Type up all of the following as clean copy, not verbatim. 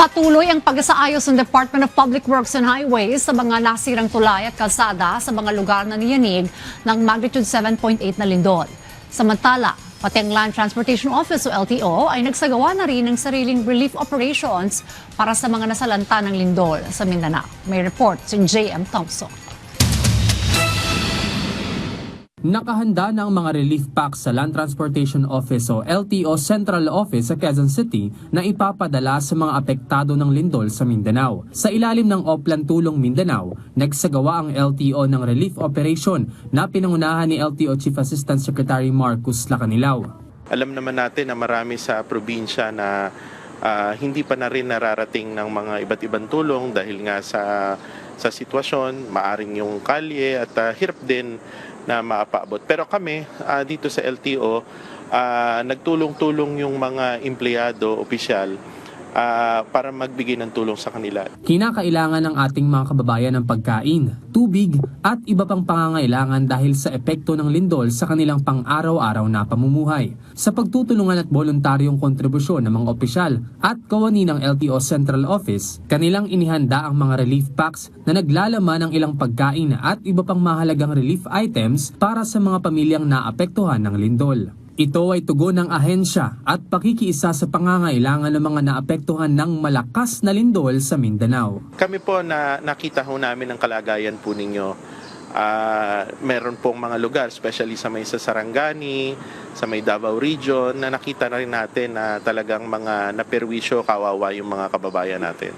Patuloy ang pag-aayos ng Department of Public Works and Highways sa mga nasirang tulay at kalsada sa mga lugar na niyanig ng magnitude 7.8 na lindol. Samantala, pati ang Land Transportation Office o LTO ay nagsagawa na rin ng sariling relief operations para sa mga nasalanta ng lindol sa Mindanao. May report si J.M. Thompson. Nakahanda na ang mga relief packs sa Land Transportation Office o LTO Central Office sa Quezon City na ipapadala sa mga apektado ng lindol sa Mindanao. Sa ilalim ng Oplan Tulong Mindanao, nagsagawa ang LTO ng relief operation na pinangunahan ni LTO Chief Assistant Secretary Marcus Lacanilao. Alam naman natin na marami sa probinsya na hindi pa na rin nararating ng mga iba't ibang tulong dahil nga sa sitwasyon, maaring yung kalye at hirap din na maapaabot. Pero kami dito sa LTO, nagtulong-tulong yung mga empleyado, opisyal, para magbigay ng tulong sa kanila. Kinakailangan ng ating mga kababayan ng pagkain, tubig at iba pang pangangailangan dahil sa epekto ng lindol sa kanilang pang-araw-araw na pamumuhay. Sa pagtutulungan at voluntaryong kontribusyon ng mga opisyal at kawani ng LTO Central Office, kanilang inihanda ang mga relief packs na naglalaman ng ilang pagkain at iba pang mahalagang relief items para sa mga pamilyang naapektuhan ng lindol. Ito ay tugon ng ahensya at pakikiisa sa pangangailangan ng mga naapektuhan ng malakas na lindol sa Mindanao. Kami po na nakita ho namin ang kalagayan po ninyo. Meron pong mga lugar, especially sa may sa Sarangani, sa may Davao Region, na nakita na rin natin na talagang mga naperwisyo, kawawa yung mga kababayan natin.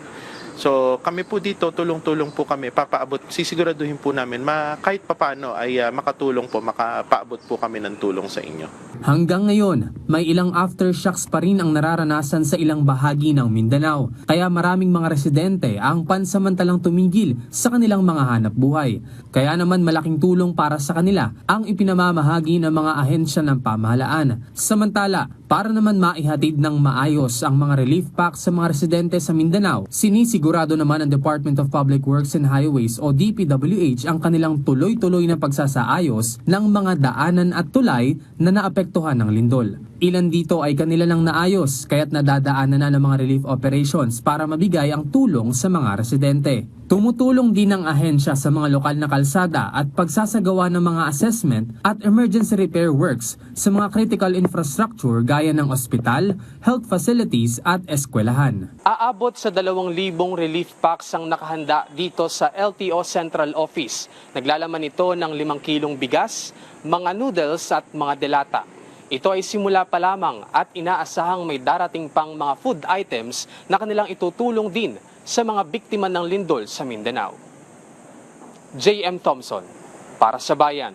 So kami po dito, tulong-tulong po kami, papaabot, sisiguraduhin po namin kahit papano ay makatulong po, makapaabot po kami ng tulong sa inyo. Hanggang ngayon, may ilang aftershocks pa rin ang nararanasan sa ilang bahagi ng Mindanao. Kaya maraming mga residente ang pansamantalang tumigil sa kanilang mga hanap buhay. Kaya naman malaking tulong para sa kanila ang ipinamamahagi ng mga ahensya ng pamahalaan. Samantala, para naman maihatid ng maayos ang mga relief packs sa mga residente sa Mindanao, sinisigurado naman ng Department of Public Works and Highways o DPWH ang kanilang tuloy-tuloy na pagsasaayos ng mga daanan at tulay na naapektuhan ng lindol. Ilan dito ay kanila lang naayos kaya't nadadaanan na ng mga relief operations para mabigay ang tulong sa mga residente. Tumutulong din ang ahensya sa mga lokal na kalsada at pagsasagawa ng mga assessment at emergency repair works sa mga critical infrastructure gaya ng ospital, health facilities at eskwelahan. Aabot sa 2,000 relief packs ang nakahanda dito sa LTO Central Office. Naglalaman ito ng 5 kilong bigas, mga noodles at mga delata. Ito ay simula pa lamang at inaasahang may darating pang mga food items na kanilang itutulong din sa mga biktima ng lindol sa Mindanao. J.M. Thompson, para sa Bayan.